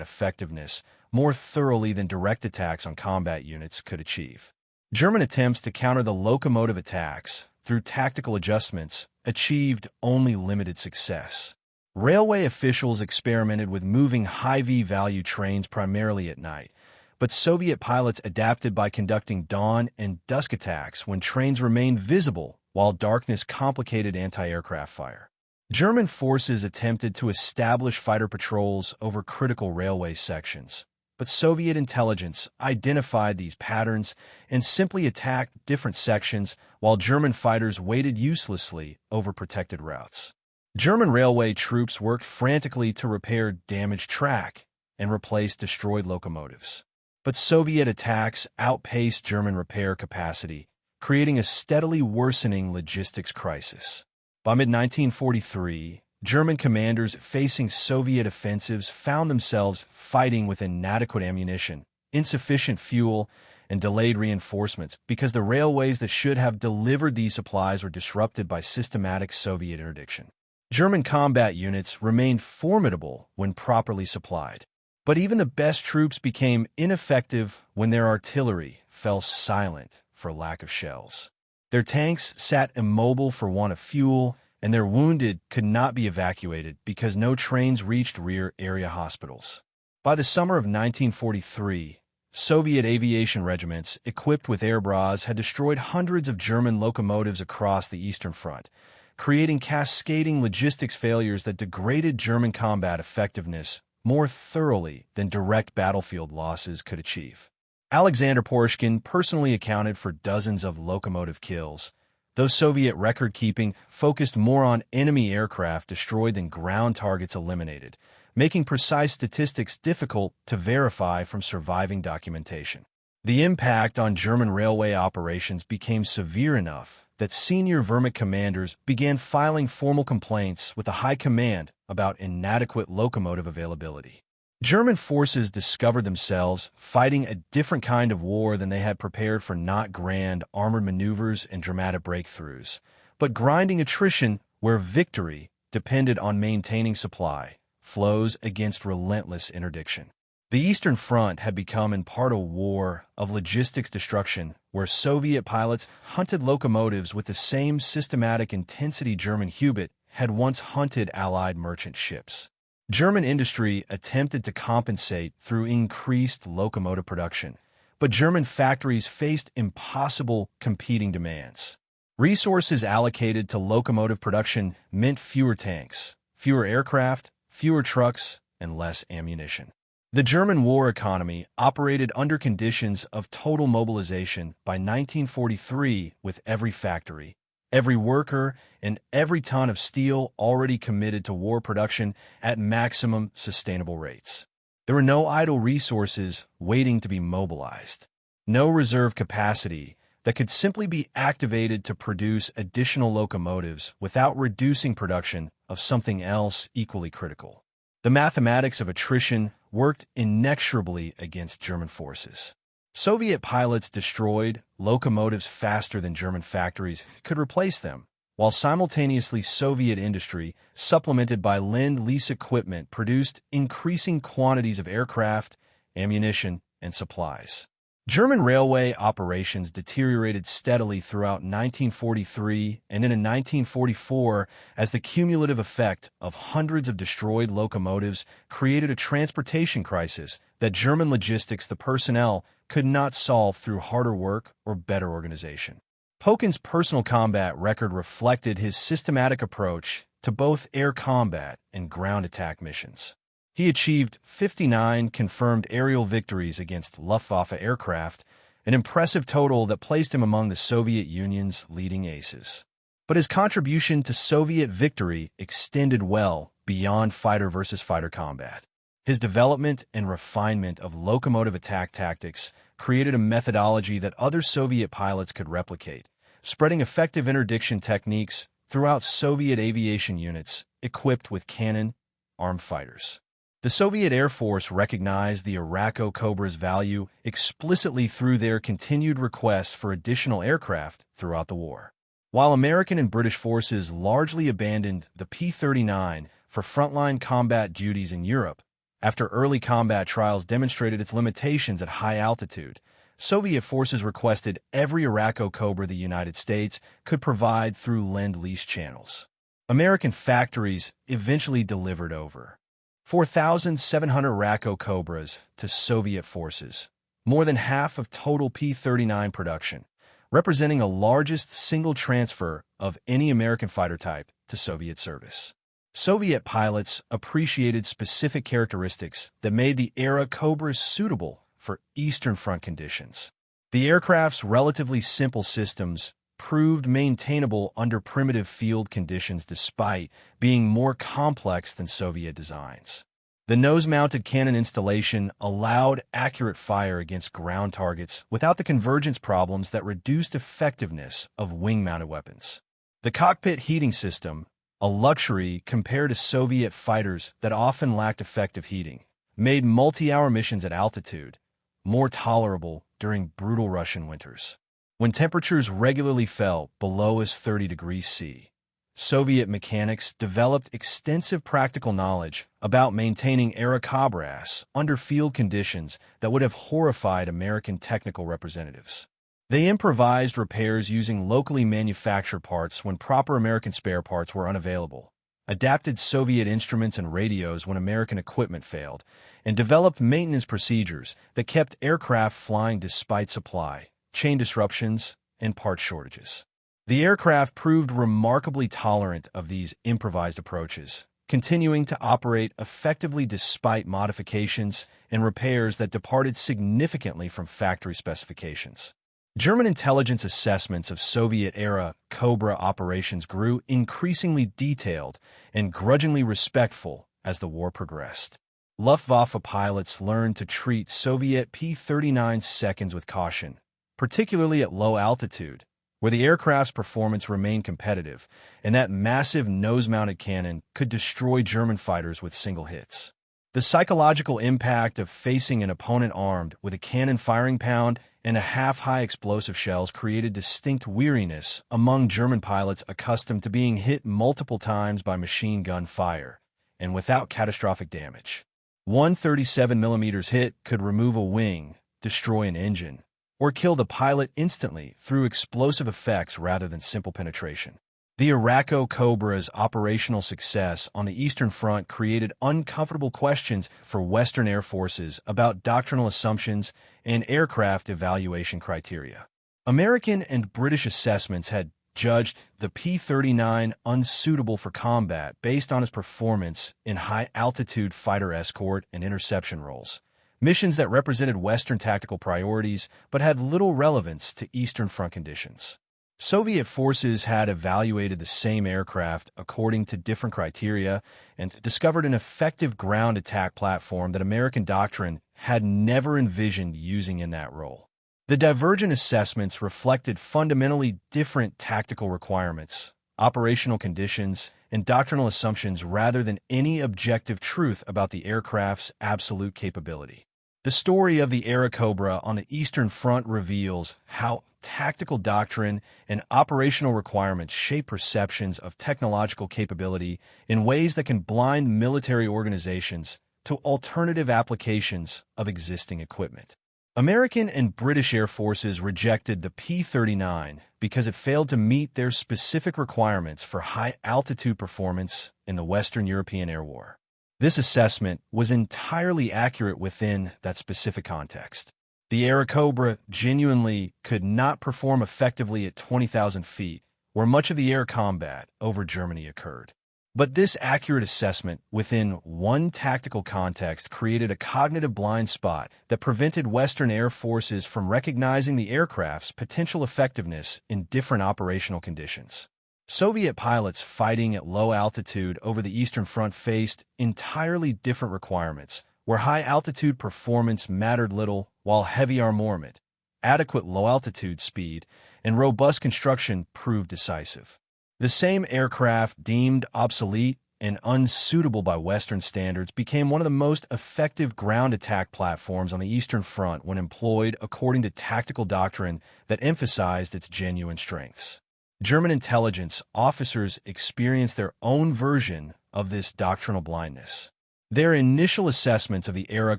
effectiveness more thoroughly than direct attacks on combat units could achieve. German attempts to counter the locomotive attacks through tactical adjustments achieved only limited success. Railway officials experimented with moving high V-value trains primarily at night, but Soviet pilots adapted by conducting dawn and dusk attacks when trains remained visible while darkness complicated anti-aircraft fire. German forces attempted to establish fighter patrols over critical railway sections, But Soviet intelligence identified these patterns and simply attacked different sections while German fighters waited uselessly over protected routes. German railway troops worked frantically to repair damaged track and replace destroyed locomotives. But Soviet attacks outpaced German repair capacity, creating a steadily worsening logistics crisis. By mid-1943, German commanders facing Soviet offensives found themselves fighting with inadequate ammunition, insufficient fuel, and delayed reinforcements because the railways that should have delivered these supplies were disrupted by systematic Soviet interdiction. German combat units remained formidable when properly supplied, but even the best troops became ineffective when their artillery fell silent for lack of shells. Their tanks sat immobile for want of fuel, and their wounded could not be evacuated because no trains reached rear area hospitals. By the summer of 1943, Soviet aviation regiments equipped with air bras had destroyed hundreds of German locomotives across the Eastern Front, creating cascading logistics failures that degraded German combat effectiveness more thoroughly than direct battlefield losses could achieve. Alexander Porushkin personally accounted for dozens of locomotive kills, though Soviet record-keeping focused more on enemy aircraft destroyed than ground targets eliminated, making precise statistics difficult to verify from surviving documentation. The impact on German railway operations became severe enough that senior Wehrmacht commanders began filing formal complaints with the high command about inadequate locomotive availability. German forces discovered themselves fighting a different kind of war than they had prepared for, not grand armored maneuvers and dramatic breakthroughs, but grinding attrition where victory depended on maintaining supply flows against relentless interdiction. The Eastern Front had become in part a war of logistics destruction where Soviet pilots hunted locomotives with the same systematic intensity German Hubert had once hunted Allied merchant ships. German industry attempted to compensate through increased locomotive production, but German factories faced impossible competing demands. Resources allocated to locomotive production meant fewer tanks, fewer aircraft, fewer trucks, and less ammunition. The German war economy operated under conditions of total mobilization by 1943, with every factory, every worker, and every ton of steel already committed to war production at maximum sustainable rates. There were no idle resources waiting to be mobilized, no reserve capacity that could simply be activated to produce additional locomotives without reducing production of something else equally critical. The mathematics of attrition worked inexorably against German forces. Soviet pilots destroyed locomotives faster than German factories could replace them, while simultaneously Soviet industry, supplemented by Lend-Lease equipment, produced increasing quantities of aircraft, ammunition, and supplies. German railway operations deteriorated steadily throughout 1943 and into 1944 as the cumulative effect of hundreds of destroyed locomotives created a transportation crisis that German logistics, the personnel, could not solve through harder work or better organization. Pokin's personal combat record reflected his systematic approach to both air combat and ground attack missions. He achieved 59 confirmed aerial victories against Luftwaffe aircraft, an impressive total that placed him among the Soviet Union's leading aces. But his contribution to Soviet victory extended well beyond fighter-versus-fighter combat. His development and refinement of locomotive attack tactics created a methodology that other Soviet pilots could replicate, spreading effective interdiction techniques throughout Soviet aviation units equipped with cannon-armed fighters. The Soviet Air Force recognized the Arakko Cobra's value explicitly through their continued requests for additional aircraft throughout the war. While American and British forces largely abandoned the P-39 for frontline combat duties in Europe, after early combat trials demonstrated its limitations at high altitude, Soviet forces requested every Arakko Cobra the United States could provide through Lend-Lease channels. American factories eventually delivered over 4,700 Arakko Cobras to Soviet forces, more than half of total P-39 production, representing the largest single transfer of any American fighter type to Soviet service. Soviet pilots appreciated specific characteristics that made the Era Cobras suitable for Eastern Front conditions. The aircraft's relatively simple systems proved maintainable under primitive field conditions despite being more complex than Soviet designs. The nose-mounted cannon installation allowed accurate fire against ground targets without the convergence problems that reduced effectiveness of wing-mounted weapons. The cockpit heating system, a luxury compared to Soviet fighters that often lacked effective heating, made multi-hour missions at altitude more tolerable during brutal Russian winters. When temperatures regularly fell below as 30 degrees C, Soviet mechanics developed extensive practical knowledge about maintaining Era Cobras under field conditions that would have horrified American technical representatives. They improvised repairs using locally manufactured parts when proper American spare parts were unavailable, adapted Soviet instruments and radios when American equipment failed, and developed maintenance procedures that kept aircraft flying despite supply chain disruptions, and part shortages. The aircraft proved remarkably tolerant of these improvised approaches, continuing to operate effectively despite modifications and repairs that departed significantly from factory specifications. German intelligence assessments of Soviet-era Cobra operations grew increasingly detailed and grudgingly respectful as the war progressed. Luftwaffe pilots learned to treat Soviet P-39 seconds with caution, particularly at low altitude, where the aircraft's performance remained competitive, and that massive nose-mounted cannon could destroy German fighters with single hits. The psychological impact of facing an opponent armed with a cannon firing pound and a half-high explosive shells created distinct weariness among German pilots accustomed to being hit multiple times by machine gun fire, and without catastrophic damage. One 37mm hit could remove a wing, destroy an engine, or kill the pilot instantly through explosive effects rather than simple penetration. The Iraqo Cobra's operational success on the Eastern Front created uncomfortable questions for Western air forces about doctrinal assumptions and aircraft evaluation criteria. American and British assessments had judged the P-39 unsuitable for combat based on its performance in high-altitude fighter escort and interception roles, missions that represented Western tactical priorities but had little relevance to Eastern Front conditions. Soviet forces had evaluated the same aircraft according to different criteria and discovered an effective ground attack platform that American doctrine had never envisioned using in that role. The divergent assessments reflected fundamentally different tactical requirements, operational conditions, and doctrinal assumptions rather than any objective truth about the aircraft's absolute capability. The story of the Era Cobra on the Eastern Front reveals how tactical doctrine and operational requirements shape perceptions of technological capability in ways that can blind military organizations to alternative applications of existing equipment. American and British air forces rejected the P-39 because it failed to meet their specific requirements for high-altitude performance in the Western European Air War. This assessment was entirely accurate within that specific context. The Era Cobra genuinely could not perform effectively at 20,000 feet, where much of the air combat over Germany occurred. But this accurate assessment within one tactical context created a cognitive blind spot that prevented Western air forces from recognizing the aircraft's potential effectiveness in different operational conditions. Soviet pilots fighting at low altitude over the Eastern Front faced entirely different requirements, where high-altitude performance mattered little while heavy armament, adequate low-altitude speed, and robust construction proved decisive. The same aircraft deemed obsolete and unsuitable by Western standards became one of the most effective ground attack platforms on the Eastern Front when employed according to tactical doctrine that emphasized its genuine strengths. German intelligence officers experienced their own version of this doctrinal blindness. Their initial assessments of the Era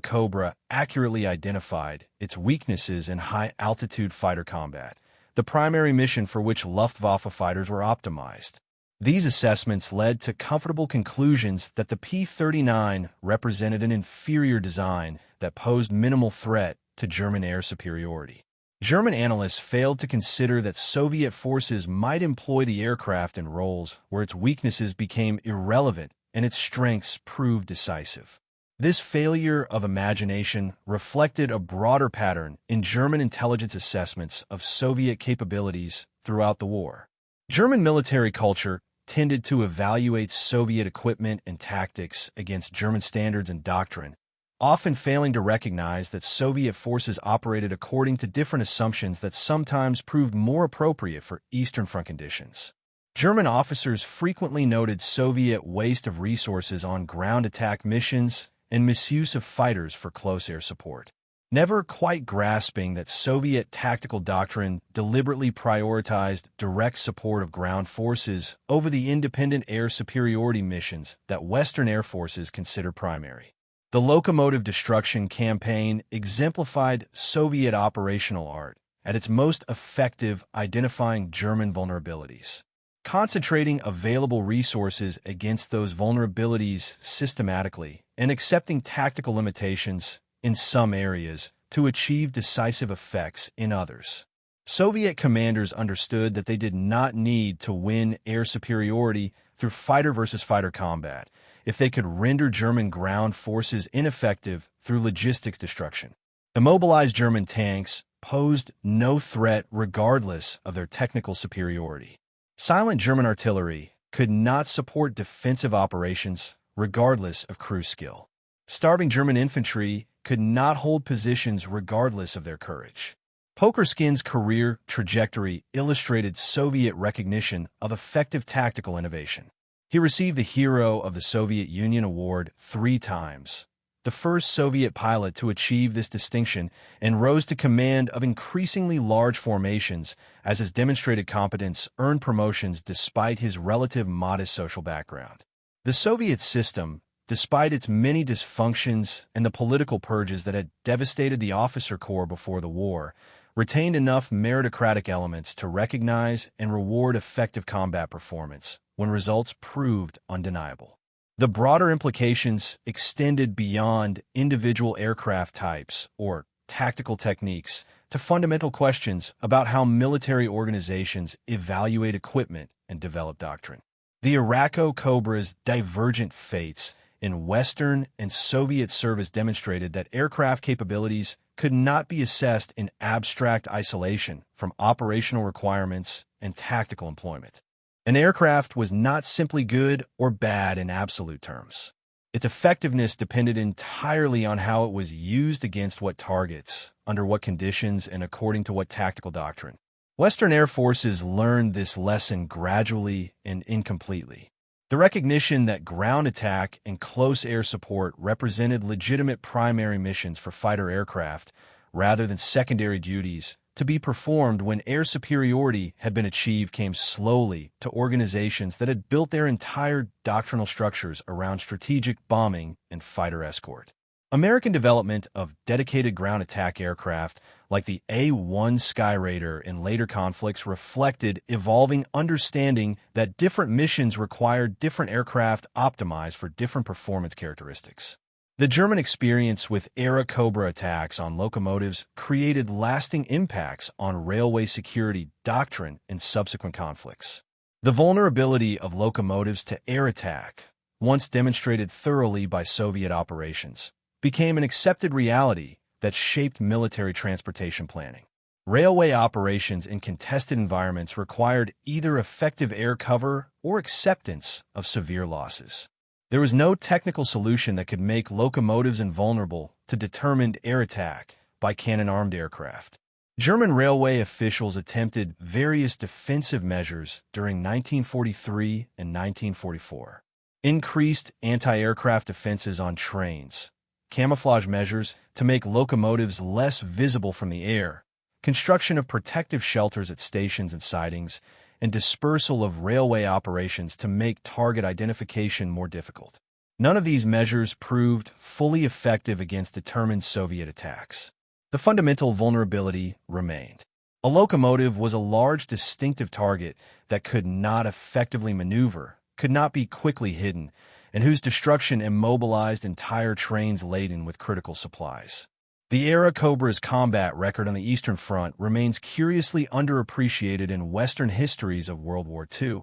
Cobra accurately identified its weaknesses in high-altitude fighter combat, the primary mission for which Luftwaffe fighters were optimized. These assessments led to comfortable conclusions that the P-39 represented an inferior design that posed minimal threat to German air superiority. German analysts failed to consider that Soviet forces might employ the aircraft in roles where its weaknesses became irrelevant and its strengths proved decisive. This failure of imagination reflected a broader pattern in German intelligence assessments of Soviet capabilities throughout the war. German military culture tended to evaluate Soviet equipment and tactics against German standards and doctrine, often failing to recognize that Soviet forces operated according to different assumptions that sometimes proved more appropriate for Eastern Front conditions. German officers frequently noted Soviet waste of resources on ground attack missions and misuse of fighters for close air support. Never quite grasping that Soviet tactical doctrine deliberately prioritized direct support of ground forces over the independent air superiority missions that Western air forces consider primary. The locomotive destruction campaign exemplified Soviet operational art at its most effective, identifying German vulnerabilities. Concentrating available resources against those vulnerabilities systematically and accepting tactical limitations in some areas to achieve decisive effects in others. Soviet commanders understood that they did not need to win air superiority through fighter versus fighter combat if they could render German ground forces ineffective through logistics destruction. Immobilized German tanks posed no threat regardless of their technical superiority. Silent German artillery could not support defensive operations regardless of crew skill. Starving German infantry could not hold positions regardless of their courage. Pokerskin's career trajectory illustrated Soviet recognition of effective tactical innovation. He received the Hero of the Soviet Union Award 3 times, the first Soviet pilot to achieve this distinction, and rose to command of increasingly large formations as his demonstrated competence earned promotions despite his relative modest social background. The Soviet system, despite its many dysfunctions and the political purges that had devastated the officer corps before the war, retained enough meritocratic elements to recognize and reward effective combat performance when results proved undeniable. The broader implications extended beyond individual aircraft types or tactical techniques to fundamental questions about how military organizations evaluate equipment and develop doctrine. The Irako-Cobra's divergent fates in Western and Soviet service demonstrated that aircraft capabilities could not be assessed in abstract isolation from operational requirements and tactical employment. An aircraft was not simply good or bad in absolute terms. Its effectiveness depended entirely on how it was used against what targets, under what conditions, and according to what tactical doctrine. Western air forces learned this lesson gradually and incompletely. The recognition that ground attack and close air support represented legitimate primary missions for fighter aircraft rather than secondary duties to be performed when air superiority had been achieved came slowly to organizations that had built their entire doctrinal structures around strategic bombing and fighter escort. American development of dedicated ground attack aircraft like the A-1 Skyraider in later conflicts reflected evolving understanding that different missions required different aircraft optimized for different performance characteristics. The German experience with Era Cobra attacks on locomotives created lasting impacts on railway security doctrine in subsequent conflicts. The vulnerability of locomotives to air attack, once demonstrated thoroughly by Soviet operations, became an accepted reality that shaped military transportation planning. Railway operations in contested environments required either effective air cover or acceptance of severe losses. There was no technical solution that could make locomotives invulnerable to determined air attack by cannon-armed aircraft. German railway officials attempted various defensive measures during 1943 and 1944. Increased anti-aircraft defenses on trains, camouflage measures to make locomotives less visible from the air, construction of protective shelters at stations and sidings, and dispersal of railway operations to make target identification more difficult. None of these measures proved fully effective against determined Soviet attacks. The fundamental vulnerability remained. A locomotive was a large distinctive target that could not effectively maneuver, could not be quickly hidden, and whose destruction immobilized entire trains laden with critical supplies. The Era Cobra's combat record on the Eastern Front remains curiously underappreciated in Western histories of World War II,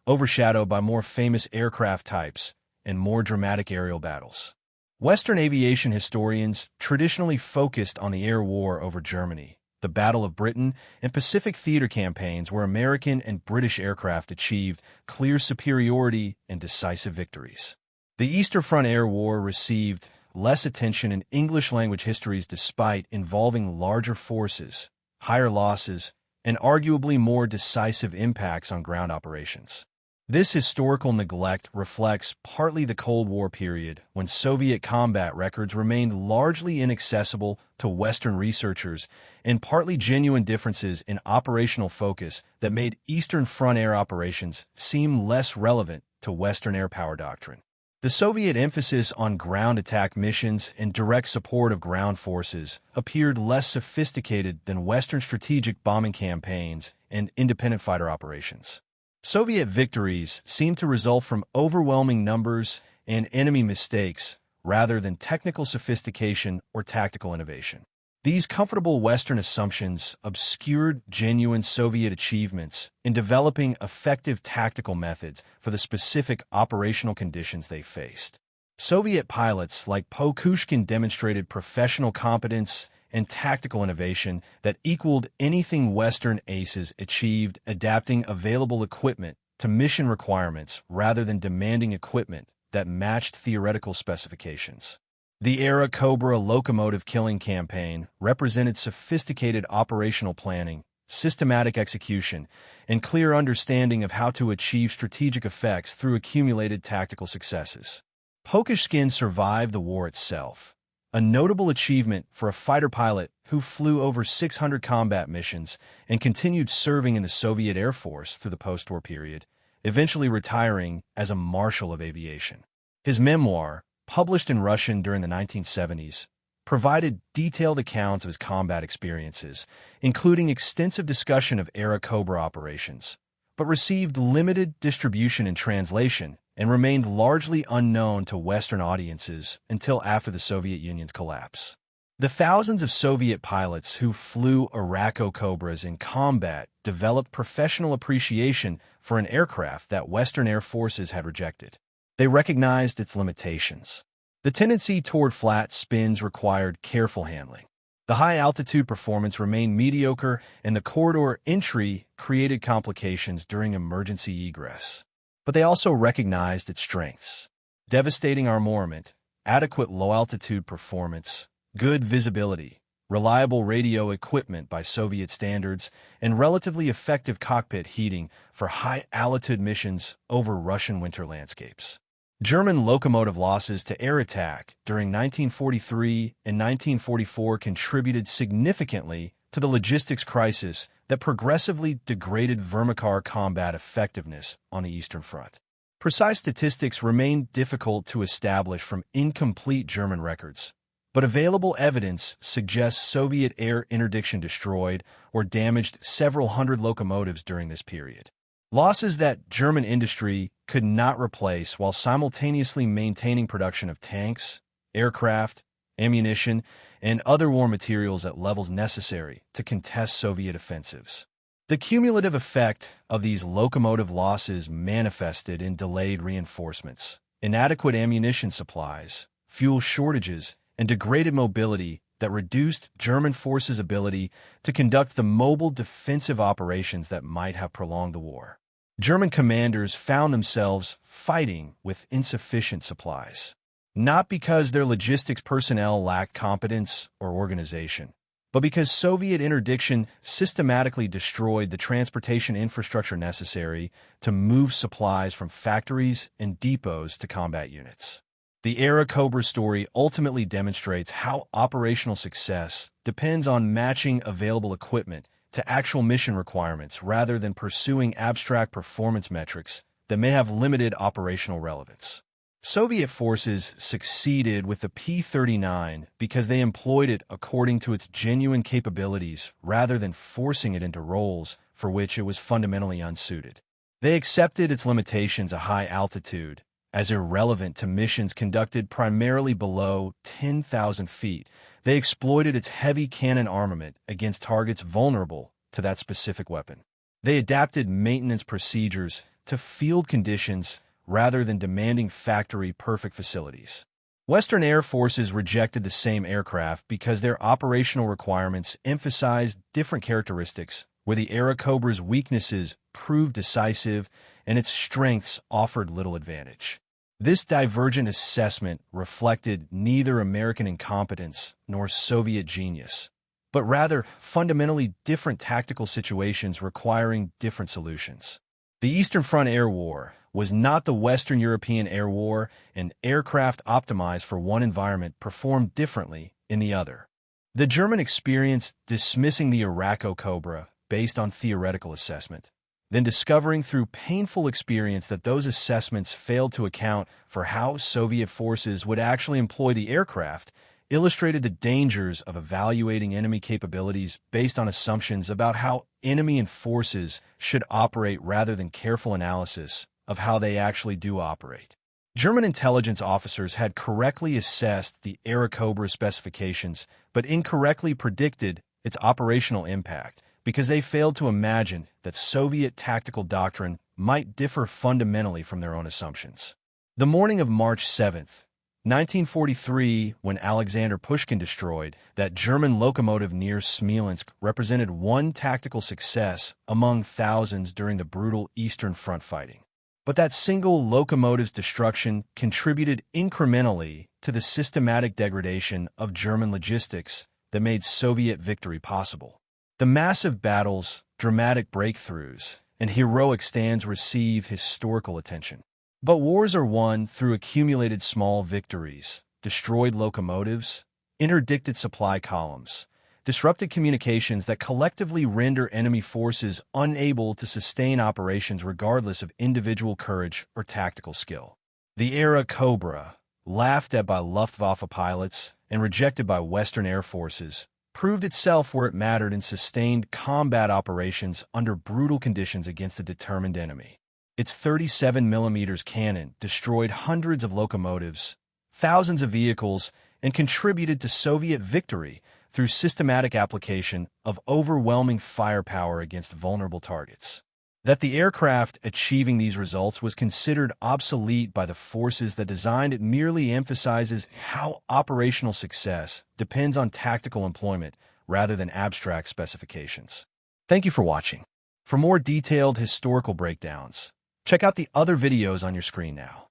overshadowed by more famous aircraft types, and more dramatic aerial battles. Western aviation historians traditionally focused on the air war over Germany, the Battle of Britain, and Pacific theater campaigns where American and British aircraft achieved clear superiority and decisive victories. The Eastern Front Air War received less attention in English-language histories despite involving larger forces, higher losses, and arguably more decisive impacts on ground operations. This historical neglect reflects partly the Cold War period, when Soviet combat records remained largely inaccessible to Western researchers, and partly genuine differences in operational focus that made Eastern Front air operations seem less relevant to Western air power doctrine. The Soviet emphasis on ground attack missions and direct support of ground forces appeared less sophisticated than Western strategic bombing campaigns and independent fighter operations. Soviet victories seemed to result from overwhelming numbers and enemy mistakes rather than technical sophistication or tactical innovation. These comfortable Western assumptions obscured genuine Soviet achievements in developing effective tactical methods for the specific operational conditions they faced. Soviet pilots like Kushkin demonstrated professional competence and tactical innovation that equaled anything Western aces achieved, adapting available equipment to mission requirements rather than demanding equipment that matched theoretical specifications. The Era Cobra locomotive killing campaign represented sophisticated operational planning, systematic execution, and clear understanding of how to achieve strategic effects through accumulated tactical successes. Kushkin survived the war itself, a notable achievement for a fighter pilot who flew over 600 combat missions and continued serving in the Soviet Air Force through the post-war period, eventually retiring as a marshal of aviation. His memoir, published in Russian during the 1970s, provided detailed accounts of his combat experiences, including extensive discussion of Era Cobra operations, but received limited distribution and translation and remained largely unknown to Western audiences until after the Soviet Union's collapse. The thousands of Soviet pilots who flew Arakko Cobras in combat developed professional appreciation for an aircraft that Western air forces had rejected. They recognized its limitations. The tendency toward flat spins required careful handling. The high-altitude performance remained mediocre, and the corridor entry created complications during emergency egress. But they also recognized its strengths: devastating armament, adequate low-altitude performance, good visibility, reliable radio equipment by Soviet standards, and relatively effective cockpit heating for high-altitude missions over Russian winter landscapes. German locomotive losses to air attack during 1943 and 1944 contributed significantly to the logistics crisis that progressively degraded Wehrmacht combat effectiveness on the Eastern Front. Precise statistics remain difficult to establish from incomplete German records, but available evidence suggests Soviet air interdiction destroyed or damaged several hundred locomotives during this period. Losses that German industry could not replace while simultaneously maintaining production of tanks, aircraft, ammunition, and other war materials at levels necessary to contest Soviet offensives. The cumulative effect of these locomotive losses manifested in delayed reinforcements, inadequate ammunition supplies, fuel shortages, and degraded mobility that reduced German forces' ability to conduct the mobile defensive operations that might have prolonged the war. German commanders found themselves fighting with insufficient supplies, not because their logistics personnel lacked competence or organization, but because Soviet interdiction systematically destroyed the transportation infrastructure necessary to move supplies from factories and depots to combat units. The Era Cobra story ultimately demonstrates how operational success depends on matching available equipment to actual mission requirements rather than pursuing abstract performance metrics that may have limited operational relevance. Soviet forces succeeded with the P-39 because they employed it according to its genuine capabilities rather than forcing it into roles for which it was fundamentally unsuited. They accepted its limitations at high altitude as irrelevant to missions conducted primarily below 10,000 feet. They exploited its heavy cannon armament against targets vulnerable to that specific weapon. They adapted maintenance procedures to field conditions rather than demanding factory-perfect facilities. Western air forces rejected the same aircraft because their operational requirements emphasized different characteristics, where the Airacobra's weaknesses proved decisive and its strengths offered little advantage. This divergent assessment reflected neither American incompetence nor Soviet genius, but rather fundamentally different tactical situations requiring different solutions. The Eastern Front Air War was not the Western European Air War, and aircraft optimized for one environment performed differently in the other. The German experience dismissing the Airacobra based on theoretical assessment, then discovering through painful experience that those assessments failed to account for how Soviet forces would actually employ the aircraft, illustrated the dangers of evaluating enemy capabilities based on assumptions about how enemy and forces should operate rather than careful analysis of how they actually do operate. German intelligence officers had correctly assessed the Airacobra specifications, but incorrectly predicted its operational impact because they failed to imagine that Soviet tactical doctrine might differ fundamentally from their own assumptions. The morning of March 7th, 1943, when Alexander Pushkin destroyed that German locomotive near Smolensk, represented one tactical success among thousands during the brutal Eastern Front fighting. But that single locomotive's destruction contributed incrementally to the systematic degradation of German logistics that made Soviet victory possible. The massive battles, dramatic breakthroughs, and heroic stands receive historical attention. But wars are won through accumulated small victories, destroyed locomotives, interdicted supply columns, disrupted communications that collectively render enemy forces unable to sustain operations regardless of individual courage or tactical skill. The Airacobra, laughed at by Luftwaffe pilots and rejected by Western air forces, proved itself where it mattered in sustained combat operations under brutal conditions against a determined enemy. Its 37mm cannon destroyed hundreds of locomotives, thousands of vehicles, and contributed to Soviet victory through systematic application of overwhelming firepower against vulnerable targets. That the aircraft achieving these results was considered obsolete by the forces that designed it merely emphasizes how operational success depends on tactical employment rather than abstract specifications. Thank you for watching. For more detailed historical breakdowns, check out the other videos on your screen now.